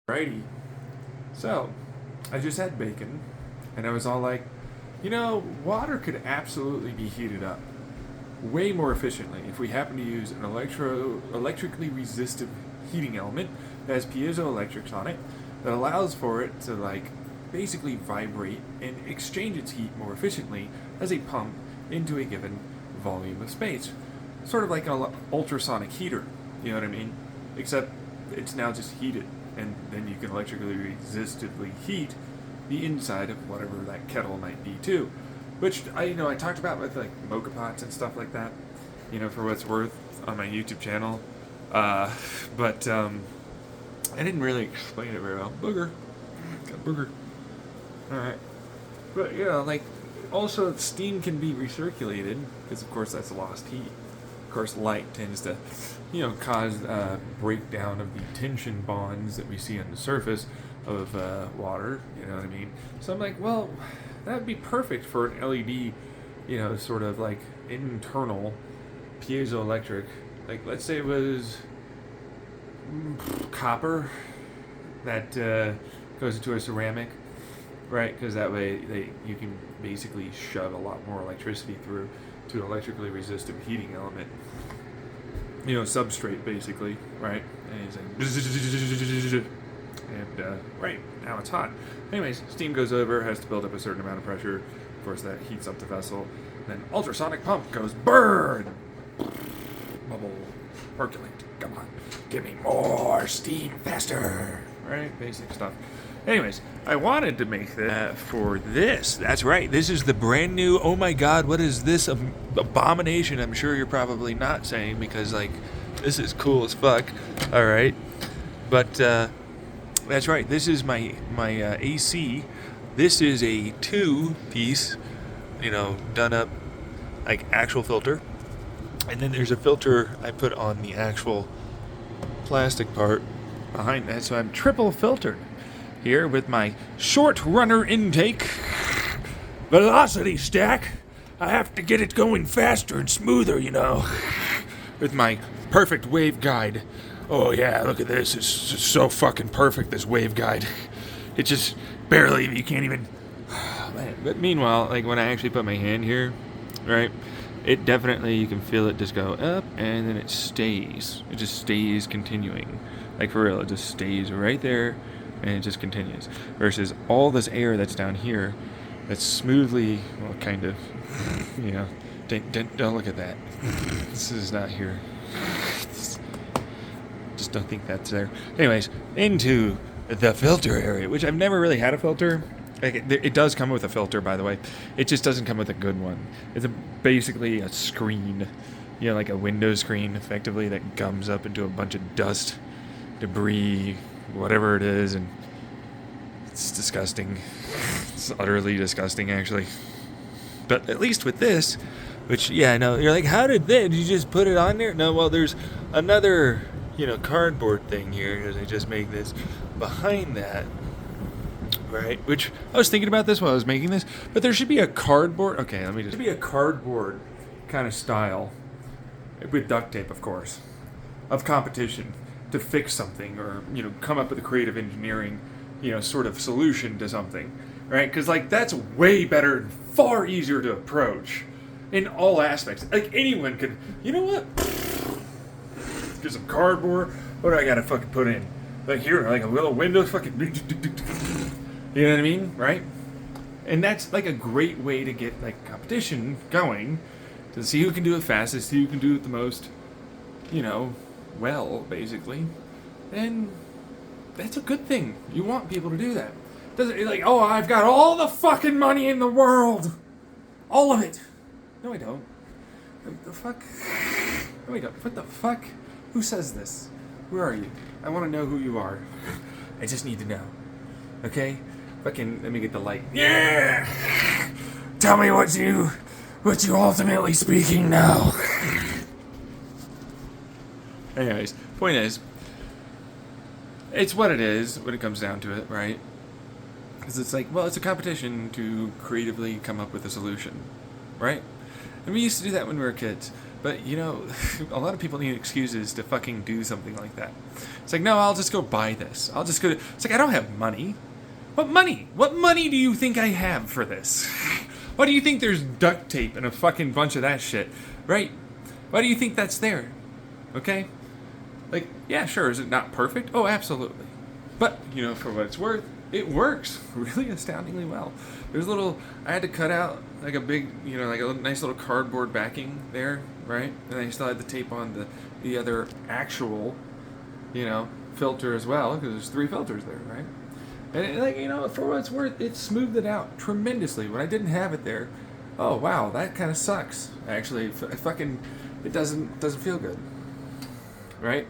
Righty. So, I just had bacon, and I was all like, water could absolutely be heated up way more efficiently if we happen to use an electrically resistive heating element that has piezoelectrics on it that allows for it to basically vibrate and exchange its heat more efficiently as a pump into a given volume of space. Sort of like an ultrasonic heater, you know what I mean? Except it's now just heated, and then you can electrically resistively heat the inside of whatever that kettle might be too. Which I talked about with mocha pots and stuff like that, for what it's worth on my YouTube channel. But I didn't really explain it very well. Booger. Got booger. Alright. But also steam can be recirculated, because of course that's lost heat. Of course light tends to, cause breakdown of the tension bonds that we see on the surface of water, you know what I mean? So I'm like, well, that would be perfect for an LED, sort of internal piezoelectric. Let's say it was copper that goes into a ceramic, right? Because that way you can basically shove a lot more electricity through to an electrically resistive heating element. Substrate basically, right? And it's like, and right now it's hot. Anyways, steam goes over, has to build up a certain amount of pressure. Of course, that heats up the vessel. Then ultrasonic pump goes burn. Bubble, percolate. Come on, give me more steam faster. Right, basic stuff. Anyways, I wanted to make that for this. That's right. This is the brand new. Oh my God, what is this abomination? I'm sure you're probably not saying because this is cool as fuck. All right, but that's right. This is my AC. This is a 2-piece, done up actual filter, and then there's a filter I put on the actual plastic part behind that. So I'm triple filtered here with my short runner intake velocity stack. I have to get it going faster and smoother, with my perfect wave guide. Oh yeah, look at this. It's so fucking perfect, this wave guide. It just barely, you can't even. Man. But meanwhile, when I actually put my hand here, right, it definitely, you can feel it just go up and then it stays. It just stays continuing. For real, it just stays right there and it just continues. Versus all this air that's down here that's smoothly, well, kind of, don't look at that. This is not here. Just don't think that's there. Anyways, into the filter area, which I've never really had a filter. It does come with a filter, by the way. It just doesn't come with a good one. It's basically a screen, like a window screen, effectively, that gums up into a bunch of dust, debris, whatever it is, and it's disgusting. It's utterly disgusting, actually. But at least with this, which, yeah, no, you're like, how did you just put it on there? No, well, there's another cardboard thing here, because I just make this behind that, right? Which I was thinking about this while I was making this, but there should be a cardboard. Okay, let me just. There should be a cardboard kind of style with duct tape, of course, of competition to fix something or come up with a creative engineering sort of solution to something, right? Because that's way better and far easier to approach in all aspects. Anyone could. You know what? Get some cardboard. What do I gotta fucking put in? Here, a little window, fucking. You know what I mean, right? And that's a great way to get competition going, to see who can do it fastest, who can do it the most, well, basically. And that's a good thing. You want people to do that. Doesn't oh, I've got all the fucking money in the world, all of it. No, I don't. The fuck? No, I don't. What the fuck? Who says this? Where are you? I want to know who you are. I just need to know. Okay? Fucking, let me get the light. Yeah! Tell me what you ultimately speaking now. Anyways, point is, it's what it is when it comes down to it, right? Because it's it's a competition to creatively come up with a solution, right? And we used to do that when we were kids. But, a lot of people need excuses to fucking do something like that. It's like, no, I'll just go buy this. It's like, I don't have money. What money? What money do you think I have for this? Why do you think there's duct tape and a fucking bunch of that shit, right? Why do you think that's there? Okay? Like, yeah, sure, is it not perfect? Oh, absolutely. But, for what it's worth, it works really astoundingly well. I had to cut out like a big, like a nice little cardboard backing there, right? And I still had the tape on the other actual, filter as well, because there's 3 filters there, right? And for what it's worth, it smoothed it out tremendously. When I didn't have it there, oh wow, that kind of sucks. Actually, it doesn't feel good, right?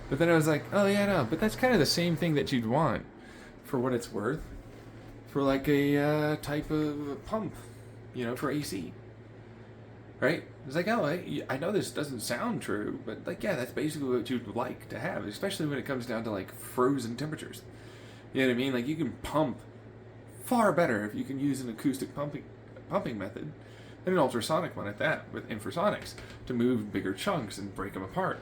But then I was like, oh yeah, no, but that's kind of the same thing that you'd want, for what it's worth, for like a type of pump, for AC, right? It's like, oh, I know this doesn't sound true, but like, yeah, that's basically what you'd like to have, especially when it comes down to like frozen temperatures. You know what I mean? Like, you can pump far better if you can use an acoustic pumping method and an ultrasonic one at that, with infrasonics, to move bigger chunks and break them apart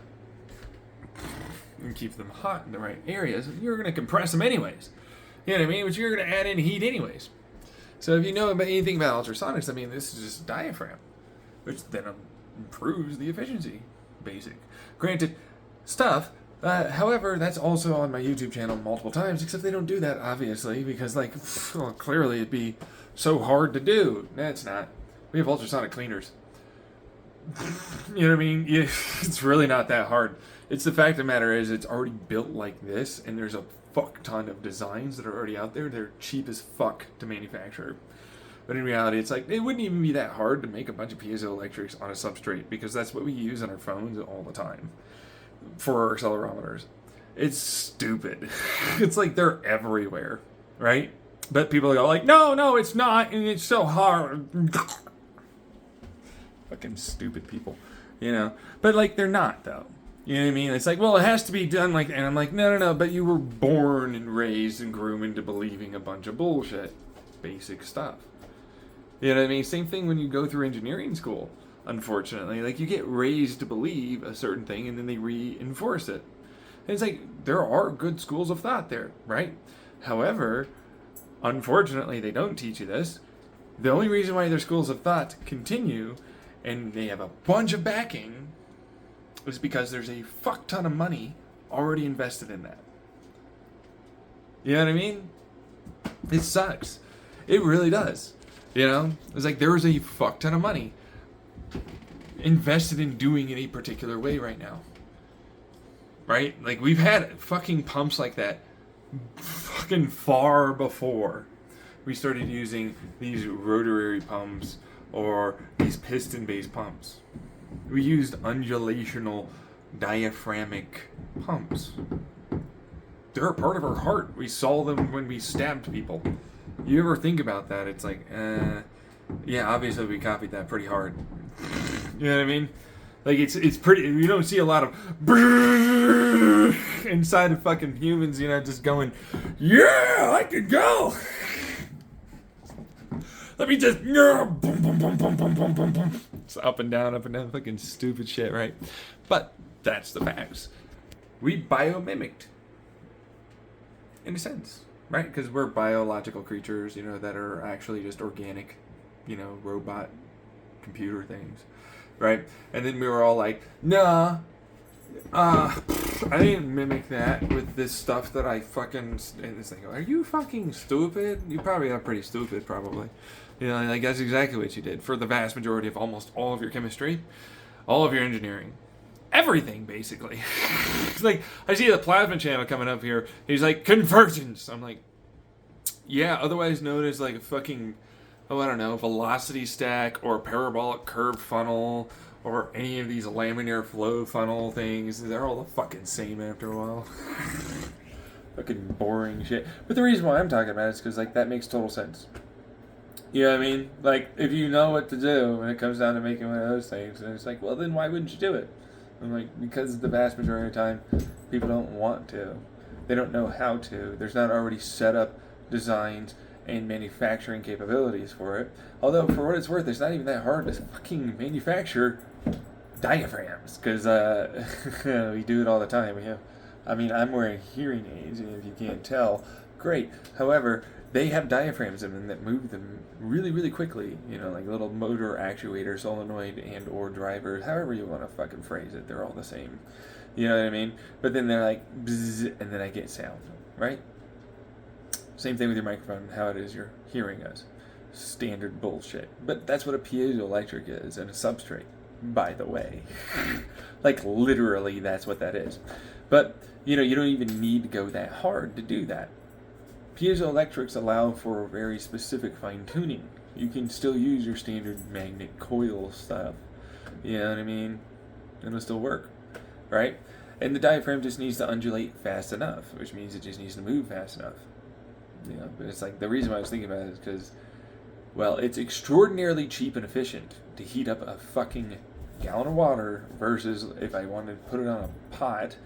and keep them hot in the right areas. You're going to compress them anyways. You know what I mean? But you're going to add in heat anyways. So if you know anything about ultrasonics, I mean, this is just diaphragm, which then improves the efficiency. Basic. Granted, however, that's also on my YouTube channel multiple times, except they don't do that, obviously, because, like, clearly it'd be so hard to do. It's not. We have ultrasonic cleaners. You know what I mean? It's really not that hard. It's the fact of the matter is, it's already built like this, and there's a fuck ton of designs that are already out there. They're cheap as fuck to manufacture. But in reality, it's like, it wouldn't even be that hard to make a bunch of piezoelectrics on a substrate, because that's what we use on our phones all the time for our accelerometers. It's stupid. It's like they're everywhere, right? But people go like, no, it's not, and it's so hard. Fucking stupid people, But like, they're not, though. You know what I mean? It's like, well, it has to be done like, and I'm like, no, but you were born and raised and groomed into believing a bunch of bullshit. Basic stuff. You know what I mean? Same thing when you go through engineering school, unfortunately. Like, you get raised to believe a certain thing, and then they reinforce it. And it's like, there are good schools of thought there, right? However, unfortunately, they don't teach you this. The only reason why their schools of thought continue, and they have a bunch of backing, is because there's a fuck ton of money already invested in that. You know what I mean? It sucks. It really does. It's like there is a fuck ton of money invested in doing it a particular way right now. Right? Like, we've had fucking pumps like that fucking far before we started using these rotary pumps or these piston-based pumps. We used undulational diaphragmic pumps. They're a part of our heart. We saw them when we stabbed people. You ever think about that? It's like, yeah, obviously we copied that pretty hard. You know what I mean? Like, it's pretty, you don't see a lot of inside of fucking humans, just going, yeah, I could go. Let me just, boom, boom, boom, boom, boom, boom, boom, boom. It's up and down, fucking stupid shit, right? But that's the facts. We biomimicked, in a sense, right? Because we're biological creatures, that are actually just organic, robot computer things, right? And then we were all like, nah, I didn't mimic that with this stuff that I fucking, and it's like, are you fucking stupid? You probably are pretty stupid, probably. Like, that's exactly what you did for the vast majority of almost all of your chemistry, all of your engineering, everything, basically. It's like, I see the plasma channel coming up here. He's like, convergence. I'm like, yeah, otherwise known as like a fucking, I don't know, velocity stack or parabolic curve funnel or any of these laminar flow funnel things. They're all the fucking same after a while. Fucking boring shit. But the reason why I'm talking about it is because, like, that makes total sense. You know what I mean? Like, if you know what to do when it comes down to making one of those things, and it's like, well, then why wouldn't you do it? I'm like, because the vast majority of the time, people don't want to. They don't know how to. There's not already set up designs and manufacturing capabilities for it. Although, for what it's worth, it's not even that hard to fucking manufacture diaphragms, because we do it all the time. I'm wearing hearing aids, and if you can't tell, great. However, they have diaphragms in them that move them really, really quickly. Like little motor actuator, solenoid, and or drivers, however you want to fucking phrase it. They're all the same. You know what I mean? But then they're like, bzzz, and then I get sound, right? Same thing with your microphone, how it is you're hearing us. Standard bullshit. But that's what a piezoelectric is, and a substrate, by the way. Like, literally, that's what that is. But, you don't even need to go that hard to do that. Piezoelectrics allow for very specific fine-tuning. You can still use your standard magnet coil stuff. You know what I mean? It'll still work, right? And the diaphragm just needs to undulate fast enough, which means it just needs to move fast enough. But it's like, the reason why I was thinking about it is because, well, it's extraordinarily cheap and efficient to heat up a fucking gallon of water versus if I wanted to put it on a pot,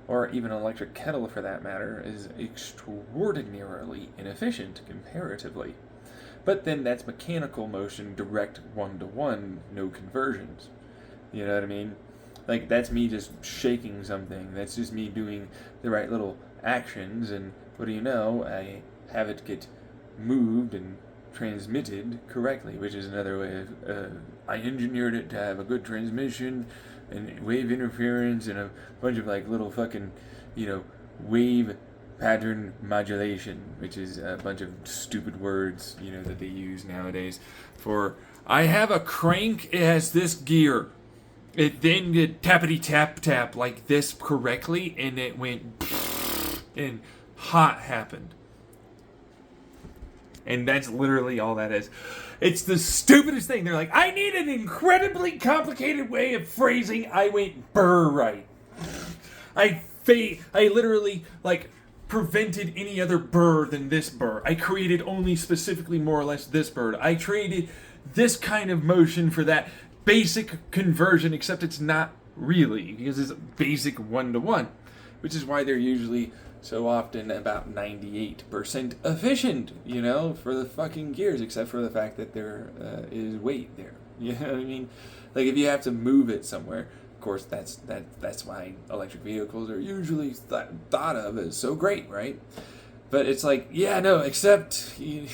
or even an electric kettle for that matter, is extraordinarily inefficient comparatively. But then that's mechanical motion, direct one-to-one, no conversions. You know what I mean? Like, that's me just shaking something. That's just me doing the right little actions, and what do you know? I have it get moved and transmitted correctly, which is another way of, I engineered it to have a good transmission and wave interference and a bunch of like little fucking, wave pattern modulation, which is a bunch of stupid words, that they use nowadays for, I have a crank, it has this gear. It then did tappity tap tap like this correctly, and it went and hot happened. And that's literally all that is. It's the stupidest thing. They're like, I need an incredibly complicated way of phrasing. I went burr right. I literally prevented any other burr than this burr. I created only specifically more or less this bird. I created this kind of motion for that basic conversion, except it's not really, because it's basic one-to-one, which is why they're usually so often about 98% efficient, for the fucking gears, except for the fact that there is weight there. You know what I mean? Like, if you have to move it somewhere, of course, that's why electric vehicles are usually thought of as so great, right? But it's like, yeah, no, except you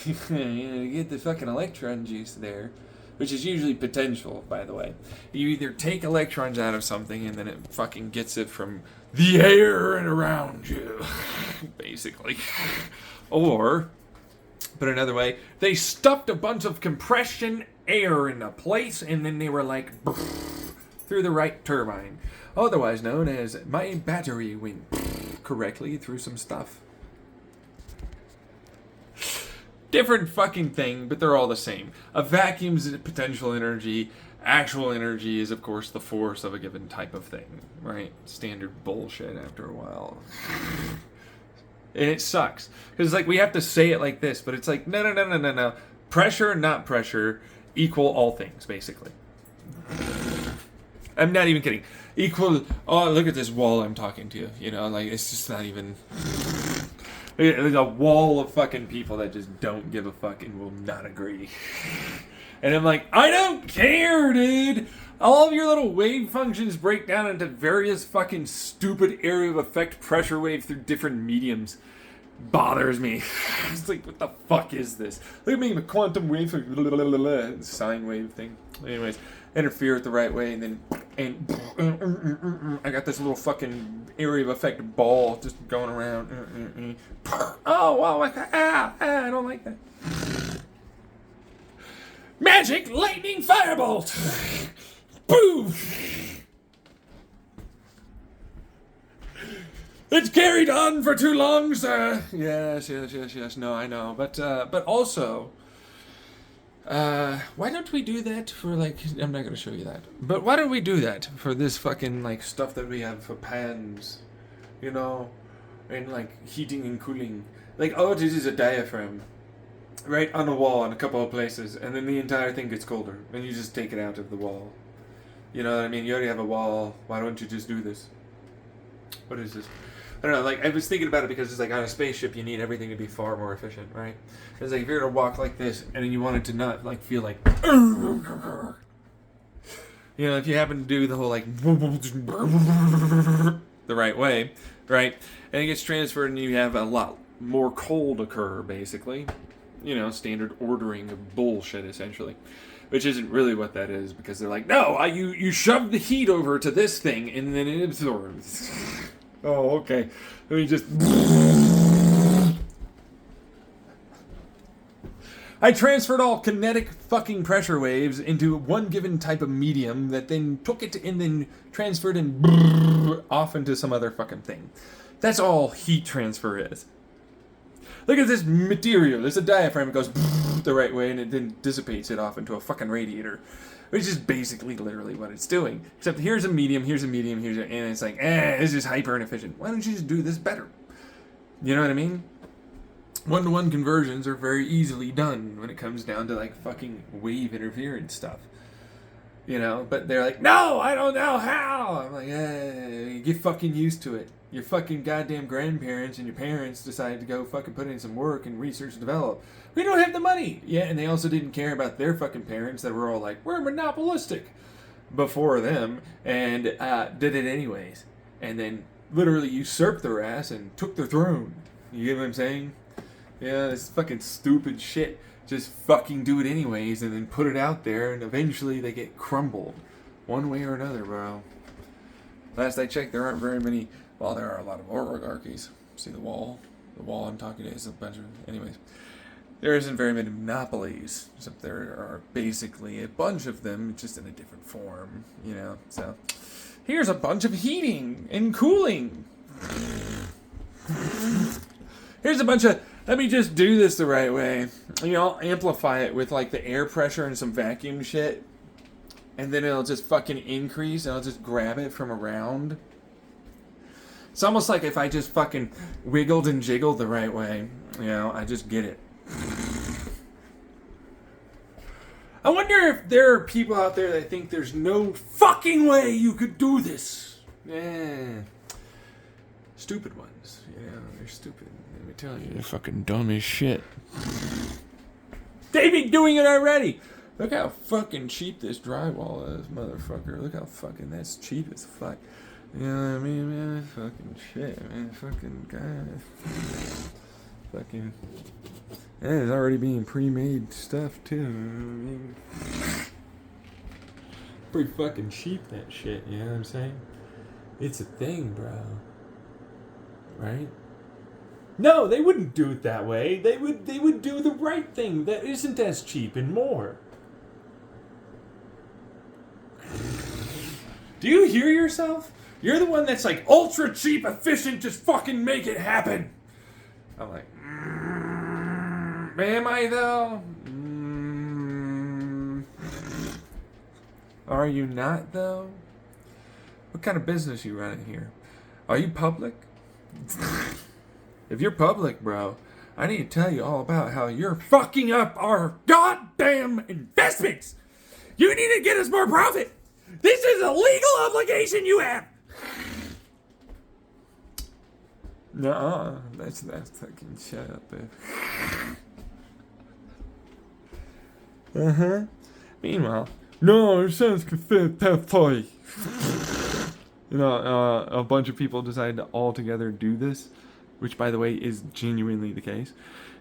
get the fucking electron juice there, which is usually potential, by the way. You either take electrons out of something and then it fucking gets it from the air and around you, basically. Or, put another way, they stuffed a bunch of compression air in a place and then they were like, through the right turbine. Otherwise known as, my battery went correctly through some stuff. Different fucking thing, but they're all the same. A vacuum's potential energy. Actual energy is, of course, the force of a given type of thing, right? Standard bullshit after a while. And it sucks. Because, we have to say it like this, but it's like, no. Pressure, not pressure, equal all things, basically. I'm not even kidding. Equal, oh, look at this wall I'm talking to. It's just not even... There's a wall of fucking people that just don't give a fuck and will not agree. And I'm like, I don't care, dude! All of your little wave functions break down into various fucking stupid area of effect pressure waves through different mediums. Bothers me. It's like, what the fuck is this? Look at me, the quantum wave, sine wave thing. Anyways, interfere it the right way, and then I got this little fucking area of effect ball just going around. Oh, wow, I don't like that. Magic lightning firebolt! Boom! It's carried on for too long, sir. Yes. No, I know, but also, why don't we do that for I'm not gonna show you that, but why don't we do that for this fucking stuff that we have for pans, and heating and cooling. All it is a diaphragm, right on the wall in a couple of places, and then the entire thing gets colder, and you just take it out of the wall. You know what I mean? You already have a wall. Why don't you just do this? What is this? I don't know, I was thinking about it because it's on a spaceship you need everything to be far more efficient, right? It's if you're to walk like this and then you want it to not feel like You know, if you happen to do the whole like the right way, right, and it gets transferred, and you have a lot more cold occur, basically. You know, standard ordering of bullshit, essentially. Which isn't really what that is, because they're like, no, you shove the heat over to this thing, and then it absorbs. Oh, okay. Let me just... I transferred all kinetic fucking pressure waves into one given type of medium that then took it and then transferred and off into some other fucking thing. That's all heat transfer is. Look at this material. There's a diaphragm that goes the right way and it then dissipates it off into a fucking radiator. Which is basically literally what it's doing. Except here's a medium, and it's like, this is hyper inefficient. Why don't you just do this better? You know what I mean? One-to-one conversions are very easily done when it comes down to like fucking wave interference stuff. You know, but they're like, no, I don't know how. I'm like, get fucking used to it. Your fucking goddamn grandparents and your parents decided to go fucking put in some work and research and develop. We don't have the money. Yeah, and they also didn't care about their fucking parents that were all like, we're monopolistic before them, and did it anyways. And then literally usurped their ass and took their throne. You get what I'm saying? Yeah, this fucking stupid shit. Just fucking do it anyways and then put it out there, and eventually they get crumbled. One way or another, bro. Last I checked, there aren't very many... Well, there are a lot of oligarchies. See the wall? The wall I'm talking to is a bunch of... Anyways. There isn't very many monopolies. Except there are basically a bunch of them, just in a different form. You know, so... Here's a bunch of heating and cooling. Here's a bunch of... Let me just do this the right way. You know, I'll amplify it with like the air pressure and some vacuum shit. And then it'll just fucking increase and I'll just grab it from around. It's almost like if I just fucking wiggled and jiggled the right way. You know, I just get it. I wonder if there are people out there that think there's no fucking way you could do this. Yeah. Stupid ones. You know, they're stupid. Let me tell you, they're fucking dumb as shit. They be doing it already. Look how fucking cheap this drywall is, motherfucker. Look how fucking that's cheap as fuck. You know what I mean, man? Fucking shit, man. Fucking guys. Fucking. Yeah, it's already being pre-made stuff too. I mean, pretty fucking cheap that shit. You know what I'm saying? It's a thing, bro. Right? No, they wouldn't do it that way. They would do the right thing that isn't as cheap and more. Do you hear yourself? You're the one that's like ultra cheap, efficient, just fucking make it happen. I'm like, am I though? Are you not though? What kind of business you running here? Are you public? If you're public, bro, I need to tell you all about how you're fucking up our goddamn investments. You need to get us more profit. This is a legal obligation you have. Nuh-uh. That's fucking shut up, babe. Uh-huh. Meanwhile, no, it sounds toy. You know, a bunch of people decided to all together do this, which, by the way, is genuinely the case.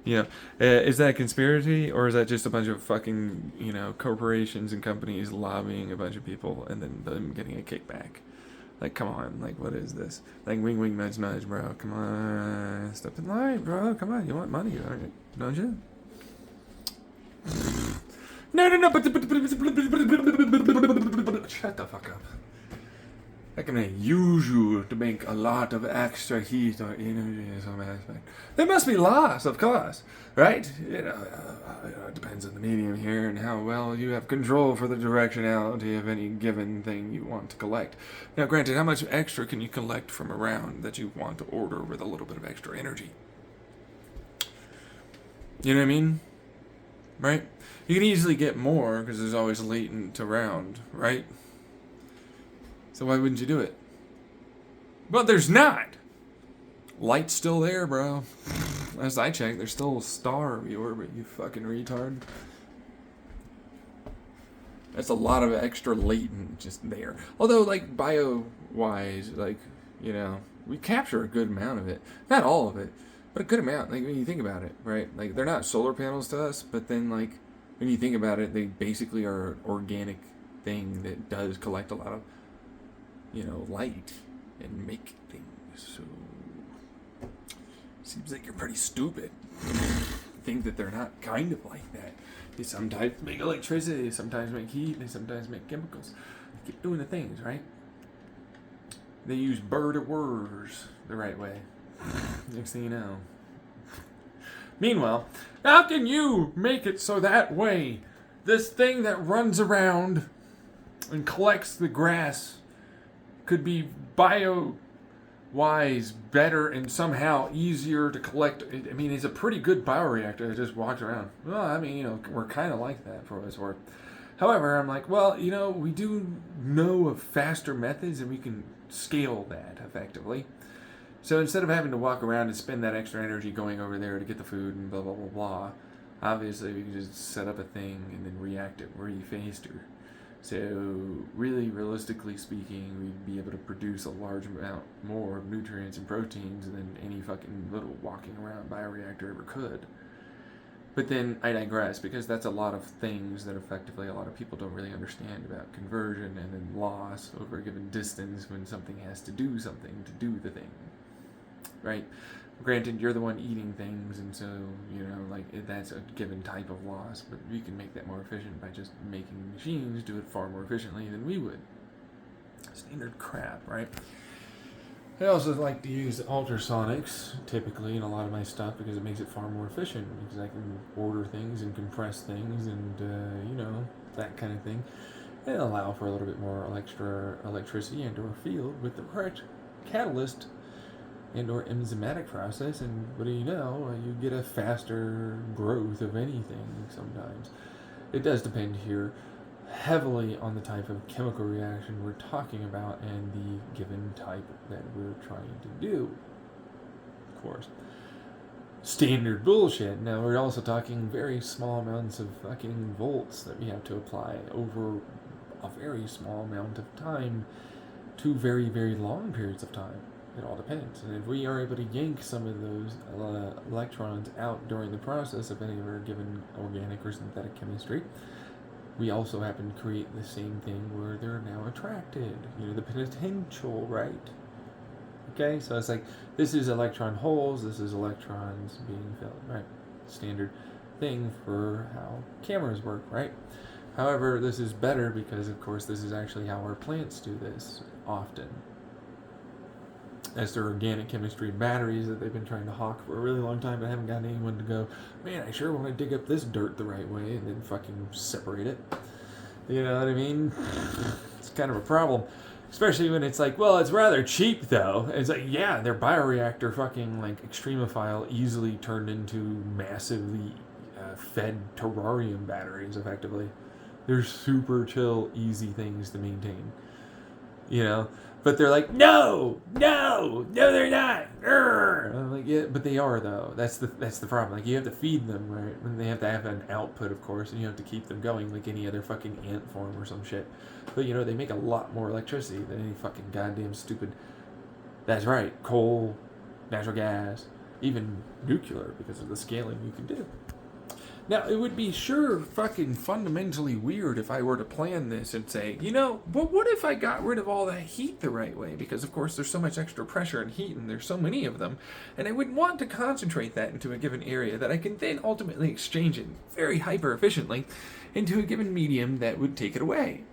You know, is that a conspiracy, or is that just a bunch of fucking, you know, corporations and companies lobbying a bunch of people and then them getting a kickback? Like, come on, like, what is this? Like, wing, wing, nudge, nudge, bro. Come on, step in line, bro. Come on, you want money, don't you? No, but shut the fuck up. I can use you to make a lot of extra heat or energy in some aspect. There must be loss, of course, right? You know, it depends on the medium here and how well you have control for the directionality of any given thing you want to collect. Now, granted, how much extra can you collect from around that you want to order with a little bit of extra energy? You know what I mean? Right? You can easily get more because there's always latent around, right? So why wouldn't you do it? But there's not. Light's still there, bro. Last I checked, there's still a star of your orbit, you fucking retard. That's a lot of extra latent just there. Although, like, bio-wise, like, you know, we capture a good amount of it. Not all of it, but a good amount. Like, when you think about it, right? Like, they're not solar panels to us, but then, like, when you think about it, they basically are an organic thing that does collect a lot of, you know, light and make things. So, seems like you're pretty stupid. Think that they're not kind of like that. They sometimes make electricity, they sometimes make heat, they sometimes make chemicals. They keep doing the things, right? They use bird-of-wars the right way. Next thing you know. Meanwhile, how can you make it so that way? This thing that runs around and collects the grass could be bio-wise better and somehow easier to collect. I mean, it's a pretty good bioreactor that just walks around. Well, I mean, you know, we're kind of like that for what it's worth. However, I'm like, well, you know, we do know of faster methods and we can scale that effectively. So instead of having to walk around and spend that extra energy going over there to get the food and blah, blah, blah, blah, obviously we can just set up a thing and then react it really faster. So really, realistically speaking, we'd be able to produce a large amount more of nutrients and proteins than any fucking little walking around bioreactor ever could. But then I digress, because that's a lot of things that effectively a lot of people don't really understand about conversion and then loss over a given distance when something has to do something to do the thing. Right? Granted, you're the one eating things, and so, you know, like, that's a given type of loss, but we can make that more efficient by just making machines do it far more efficiently than we would. Standard crap, right? I also like to use ultrasonics, typically, in a lot of my stuff, because it makes it far more efficient, because I can order things and compress things and, you know, that kind of thing, and allow for a little bit more extra electricity and or field with the correct catalyst and or enzymatic process, and what do you know, you get a faster growth of anything sometimes. It does depend here heavily on the type of chemical reaction we're talking about and the given type that we're trying to do, of course. Standard bullshit. Now we're also talking very small amounts of fucking volts that we have to apply over a very small amount of time to very, very long periods of time. It all depends. And if we are able to yank some of those electrons out during the process of any of our given organic or synthetic chemistry, we also happen to create the same thing where they're now attracted. You know, the potential, right? Okay, so it's like, this is electron holes, this is electrons being filled, right? Standard thing for how cameras work, right? However, this is better because, of course, this is actually how our plants do this often. As their organic chemistry batteries that they've been trying to hawk for a really long time, but haven't gotten anyone to go, man, I sure want to dig up this dirt the right way and then fucking separate it. You know what I mean? It's kind of a problem. Especially when it's like, well, it's rather cheap though. It's like, yeah, their bioreactor fucking like extremophile easily turned into massively fed terrarium batteries effectively. They're super chill, easy things to maintain. You know? But they're like, no, they're not. I'm like, yeah, but they are though. That's the problem. Like, you have to feed them, right? And they have to have an output, of course, and you have to keep them going like any other fucking ant farm or some shit. But you know, they make a lot more electricity than any fucking goddamn stupid. That's right, coal, natural gas, even nuclear, because of the scaling you can do. Now, it would be sure fucking fundamentally weird if I were to plan this and say, you know, but what if I got rid of all that heat the right way? Because, of course, there's so much extra pressure and heat, and there's so many of them, and I would want to concentrate that into a given area that I can then ultimately exchange it very hyper-efficiently into a given medium that would take it away.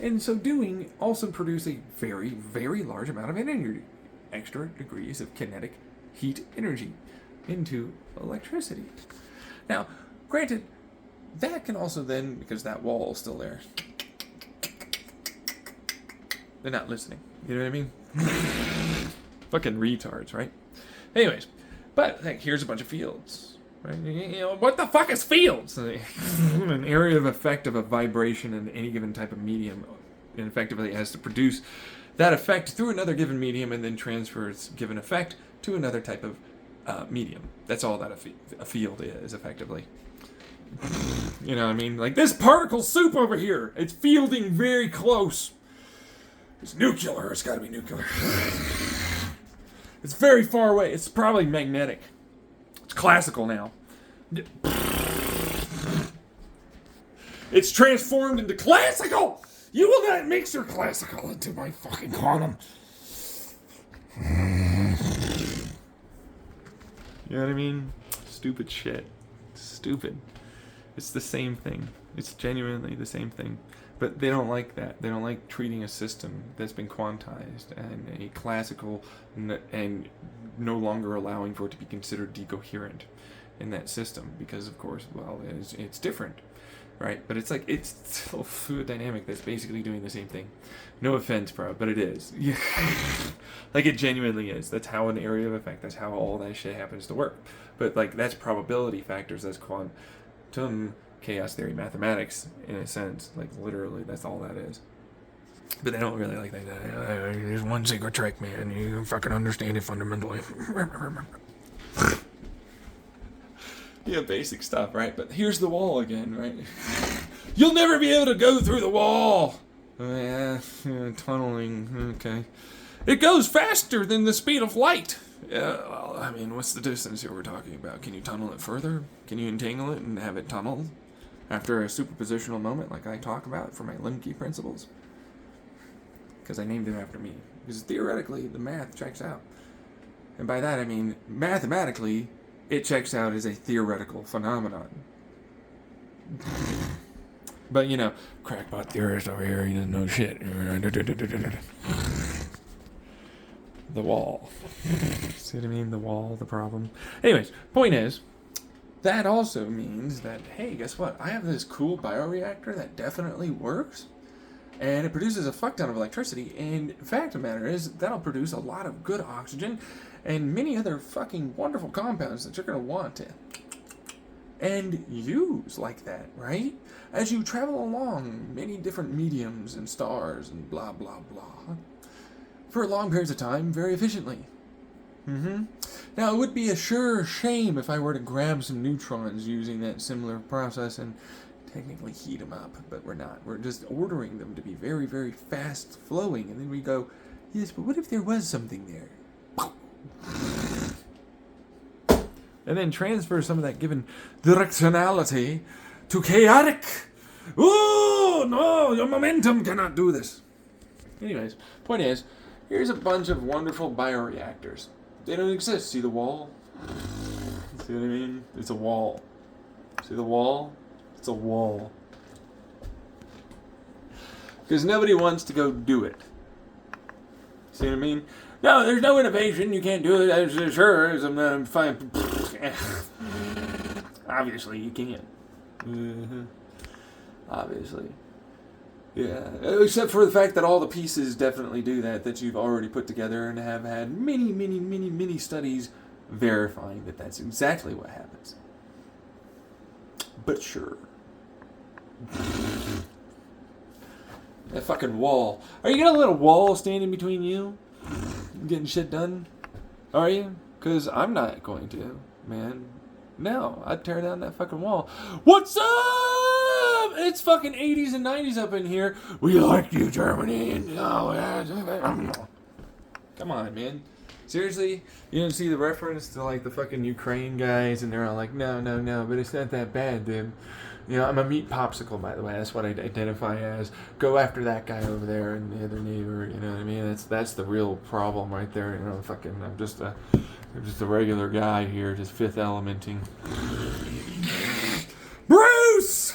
And so doing also produce a very, very large amount of energy, extra degrees of kinetic heat energy into electricity. Now, granted, that can also then, because that wall is still there, they're not listening. You know what I mean? Fucking retards, right? Anyways, but like, here's a bunch of fields. Right? You know, what the fuck is fields? An area of effect of a vibration in any given type of medium, and effectively it has to produce that effect through another given medium and then transfer its given effect to another type of medium. That's all that a field is, effectively. You know what I mean? Like, this particle soup over here, it's fielding very close. It's nuclear. It's got to be nuclear. It's very far away. It's probably magnetic. It's classical now. It's transformed into classical! You will not mix your classical into my fucking quantum. You know what I mean? Stupid shit. Stupid. It's the same thing. It's genuinely the same thing. But they don't like that. They don't like treating a system that's been quantized and a classical and no longer allowing for it to be considered decoherent in that system because, of course, well, it's different, right? But it's like, it's still a fluid dynamic that's basically doing the same thing. No offense, bro, but it is. Like, it genuinely is. That's how an area of effect, that's how all that shit happens to work. But, like, that's probability factors, that's quantum chaos theory mathematics, in a sense. Like, literally, that's all that is. But they don't really like that. There's one secret trick, man. You fucking understand it fundamentally. Yeah, basic stuff, right? But here's the wall again, right? You'll never be able to go through the wall! Yeah, tunneling, okay. It goes faster than the speed of light! Yeah, well, I mean, what's the distance here we're talking about? Can you tunnel it further? Can you entangle it and have it tunneled? After a superpositional moment like I talk about for my Lemke principles? Because I named it after me. Because theoretically, the math checks out. And by that I mean, mathematically, it checks out as a theoretical phenomenon. But, you know, crackpot theorist over here, he doesn't know shit. The wall. See what I mean? The wall, the problem. Anyways, point is, that also means that, hey, guess what? I have this cool bioreactor that definitely works, and it produces a fuck ton of electricity, and the fact of the matter is, that'll produce a lot of good oxygen, and many other fucking wonderful compounds that you're going to want to and use like that, right? As you travel along many different mediums and stars and blah, blah, blah, for long periods of time, very efficiently. Now, it would be a sure shame if I were to grab some neutrons using that similar process and technically heat them up, but we're not. We're just ordering them to be very, very fast flowing, and then we go, yes, but what if there was something there? And then transfer some of that given directionality to chaotic. Oh, no, your momentum cannot do this. Anyways, point is, here's a bunch of wonderful bioreactors. They don't exist. See the wall? See what I mean? It's a wall. See the wall? It's a wall. Because nobody wants to go do it. See what I mean? No, there's no innovation. You can't do it. Sure, I'm fine. Obviously, you can't. Obviously. Yeah. Except for the fact that all the pieces definitely do that you've already put together and have had many studies verifying that that's exactly what happens. But sure. That fucking wall. Are you gonna let a wall stand in between you getting shit done? Are you? Because I'm not going to, man. No, I'd tear down that fucking wall. What's up? It's fucking 80s and 90s up in here. We like you, Germany. And, come on, man. Seriously? You didn't see the reference to, like, the fucking Ukraine guys, and they're all like, no, but it's not that bad, dude. You know, I'm a meat popsicle, by the way. That's what I identify as. Go after that guy over there and the other neighbor. You know what I mean? That's the real problem right there. You know, fucking, I'm just a regular guy here, just fifth elementing. Bruce!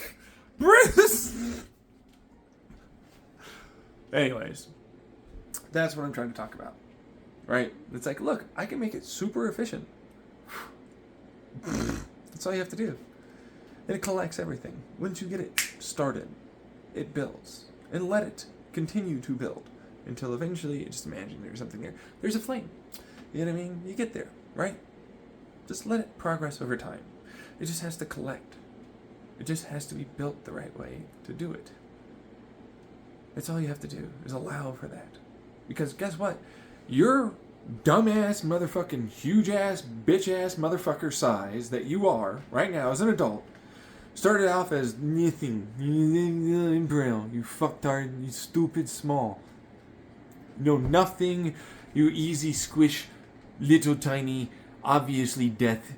Anyways, that's what I'm trying to talk about. Right? It's like, look, I can make it super efficient. That's all you have to do. And it collects everything. Once you get it started, it builds. And let it continue to build until eventually, just imagine there's something there. There's a flame. You know what I mean? You get there, right? Just let it progress over time. It just has to collect. It just has to be built the right way to do it. That's all you have to do, is allow for that. Because guess what? Your dumbass motherfucking huge ass bitch ass motherfucker size that you are right now as an adult Started off as nothing. Embryo. You fucktard. You stupid small. You know nothing. You easy squish, little tiny, obviously death.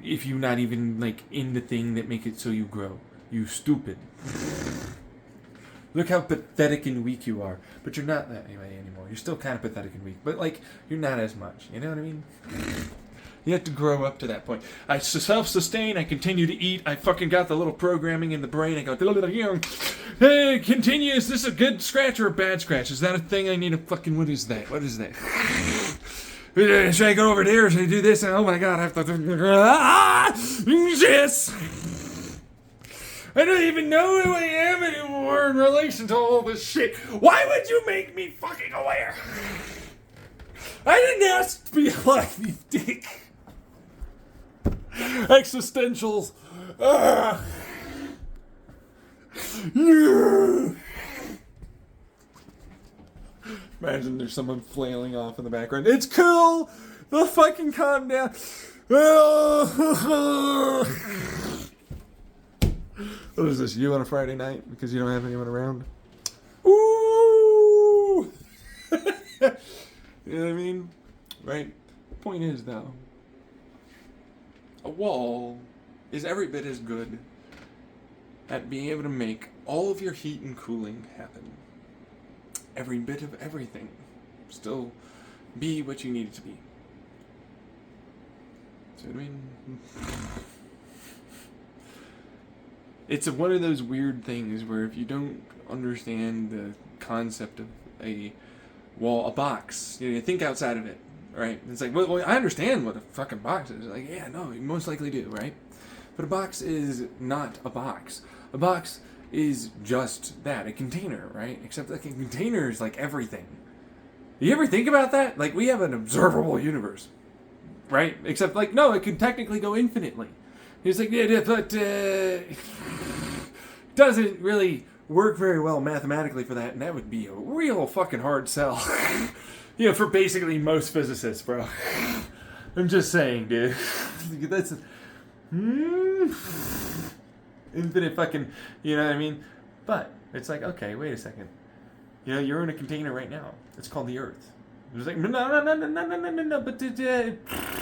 If you're not even like in the thing that make it so you grow. You stupid. Look how pathetic and weak you are. But you're not that anyway anymore. You're still kind of pathetic and weak. But like, you're not as much. You know what I mean? You have to grow up to that point. I self-sustain. I continue to eat. I fucking got the little programming in the brain. I go, hey, continue. Is this a good scratch or a bad scratch? Is that a thing I need to fucking, what is that? What is that? Should I go over there? Should I do this? Oh my god, I have to, yes! I don't even know who I am anymore in relation to all this shit. Why would you make me fucking aware? I didn't ask to be like these dick. Existentials. Imagine there's someone flailing off in the background. It's cool! They'll fucking calm down. What is this, you on a Friday night because you don't have anyone around? Ooh! You know what I mean? Right? Point is, though, a wall is every bit as good at being able to make all of your heat and cooling happen. Every bit of everything still be what you need it to be. See what I mean? It's one of those weird things where if you don't understand the concept of a wall, a box, you think outside of it, right? It's like, well, I understand what a fucking box is. Like, yeah, no, you most likely do, right? But a box is not a box. A box is just that, a container, right? Except like a container is like everything. You ever think about that? Like, we have an observable universe, right? Except like, no, it could technically go infinitely. He's like, yeah, but doesn't really work very well mathematically for that, and that would be a real fucking hard sell. You know, for basically most physicists, bro. I'm just saying, dude. That's infinite fucking, you know what I mean? But it's like, okay, wait a second. You know, you're in a container right now. It's called the Earth. It's like, no,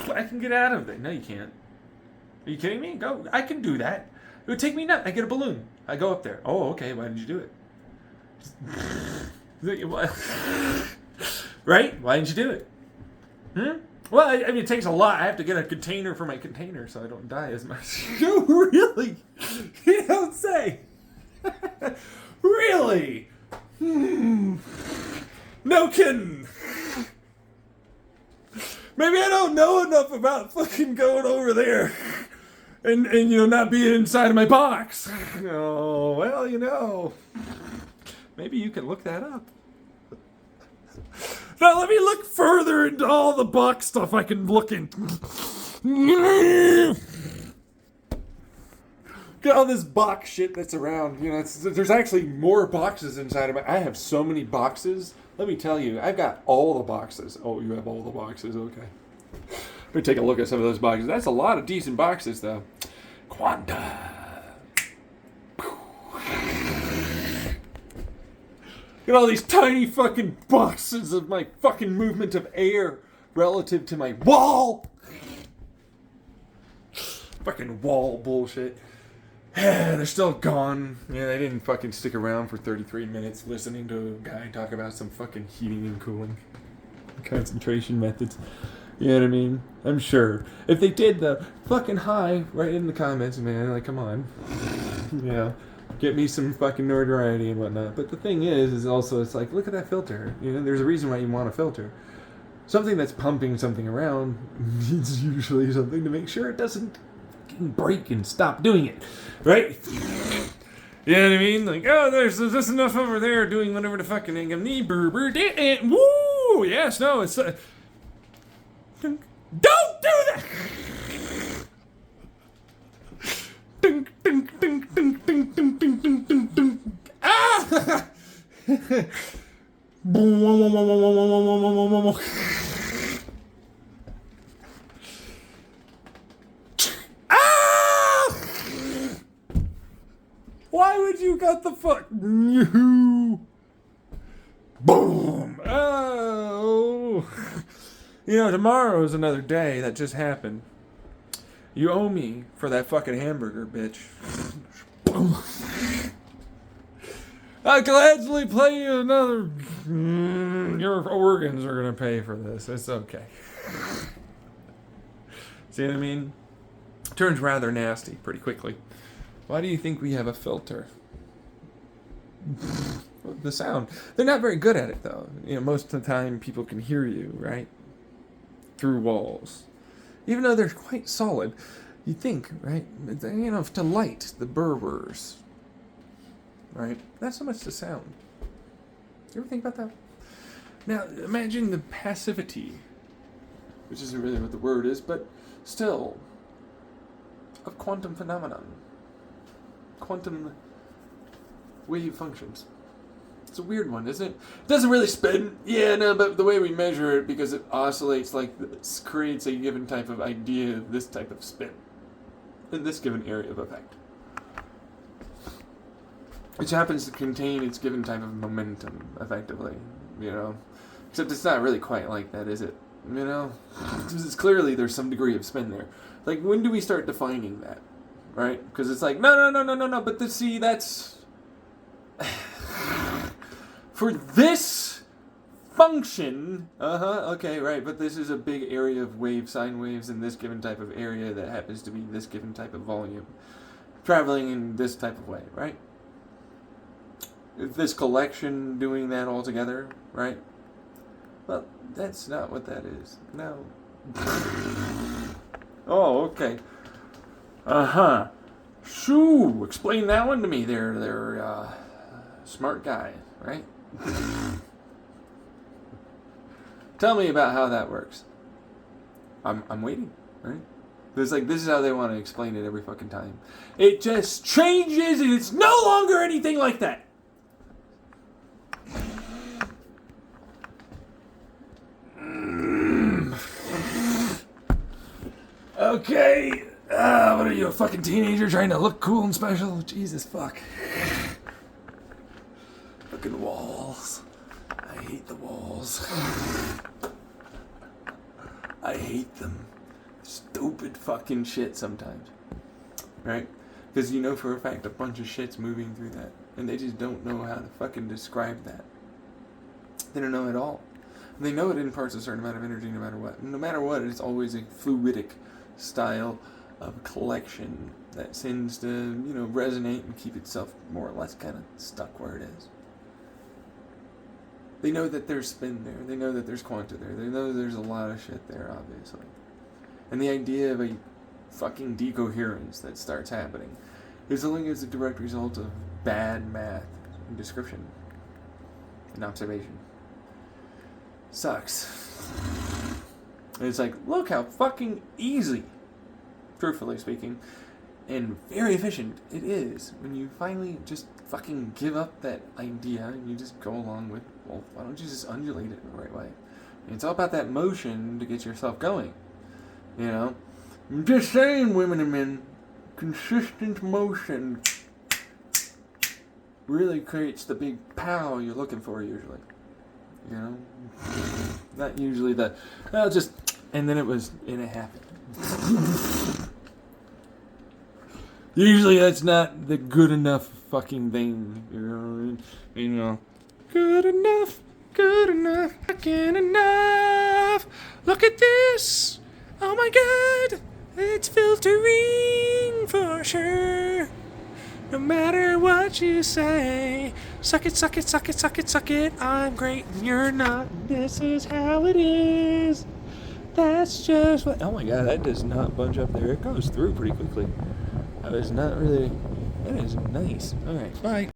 but I can get out of it. No, you can't. Are you kidding me? Go. I can do that. It would take me nuts. I get a balloon. I go up there. Oh, okay. Why did you do it? Right? Why didn't you do it? Well, I mean, it takes a lot. I have to get a container for my container so I don't die as much. No, really? You don't say. Really? No kidding. Maybe I don't know enough about fucking going over there. And you know, not being inside of my box. Oh, well, you know. Maybe you can look that up. Now let me look further into all the box stuff I can look into. Get all this box shit that's around. You know, there's actually more boxes inside of it. I have so many boxes. Let me tell you, I've got all the boxes. Oh, you have all the boxes? Okay. Let me take a look at some of those boxes. That's a lot of decent boxes, though. Quanta. Get all these tiny fucking boxes of my fucking movement of air relative to my wall. Fucking wall bullshit. They're still gone. Yeah, they didn't fucking stick around for 33 minutes listening to a guy talk about some fucking heating and cooling concentration methods. You know what I mean? I'm sure. If they did, the fucking hi right in the comments, man. Like, come on. You know, get me some fucking notoriety and whatnot. But the thing is also, it's like, look at that filter. You know, there's a reason why you want a filter. Something that's pumping something around needs usually something to make sure it doesn't break and stop doing it. Right? You know what I mean? Like, oh, there's just enough over there doing whatever the fucking thing. Woo! Yes, no, it's... Don't do that! Dunk, dunk, dunk, dunk, dunk, dunk, dunk, dunk, dunk, dunk. Ah! Why would you cut the fuck? Boom! Oh! You know, tomorrow's another day that just happened. You owe me for that fucking hamburger, bitch. I gladly play you another. Your organs are gonna pay for this. It's okay. See what I mean? Turns rather nasty pretty quickly. Why do you think we have a filter? The sound. They're not very good at it, though. You know, most of the time people can hear you, right? Through walls. Even though they're quite solid, you think, right? You know, to light the burrs, right? Not so much the sound. You ever think about that? Now, imagine the passivity, which isn't really what the word is, but still, of quantum phenomenon. Quantum wave functions. It's a weird one, isn't it? It doesn't really spin. Yeah, no, but the way we measure it, because it oscillates, like, this creates a given type of idea of this type of spin in this given area of effect, which happens to contain its given type of momentum, effectively, you know? Except it's not really quite like that, is it? You know? Because it's clearly there's some degree of spin there. Like, when do we start defining that? Right? Because it's like, no, but see, that's... For this function, okay, right, but this is a big area of sine waves in this given type of area that happens to be this given type of volume, traveling in this type of way, right? This collection doing that all together, right? Well, that's not what that is. No. Oh, okay. Shoo! Explain that one to me. They're smart guy, right? Tell me about how that works. I'm waiting, right? It's like, this is how they want to explain it every fucking time. It just changes and it's no longer anything like that. Okay. What are you, a fucking teenager trying to look cool and special? Jesus fuck. Fucking walls. I hate the walls. I hate them. Stupid fucking shit sometimes. Right? Because you know for a fact a bunch of shit's moving through that. And they just don't know how to fucking describe that. They don't know at all. They know it imparts a certain amount of energy no matter what. No matter what, it's always a fluidic style of collection that tends to, you know, resonate and keep itself more or less kind of stuck where it is. They know that there's spin there. They know that there's quanta there. They know there's a lot of shit there, obviously. And the idea of a fucking decoherence that starts happening is only as a direct result of bad math and description and observation. Sucks. And it's like, look how fucking easy, truthfully speaking, and very efficient it is when you finally just fucking give up that idea and you just go along with, well, why don't you just undulate it in the right way? And it's all about that motion to get yourself going, you know? I'm just saying, women and men, consistent motion really creates the big pow you're looking for usually, you know? Not usually the, well, just, and then it happened. Usually that's not the good enough fucking thing, you know. Good enough, fucking enough. Look at this. Oh my god, it's filtering for sure. No matter what you say, suck it, suck it, suck it, suck it, suck it. I'm great and you're not. This is how it is. That's just what. Oh my god, that does not bunch up there. It goes through pretty quickly. That is not really. That is nice. Alright, bye.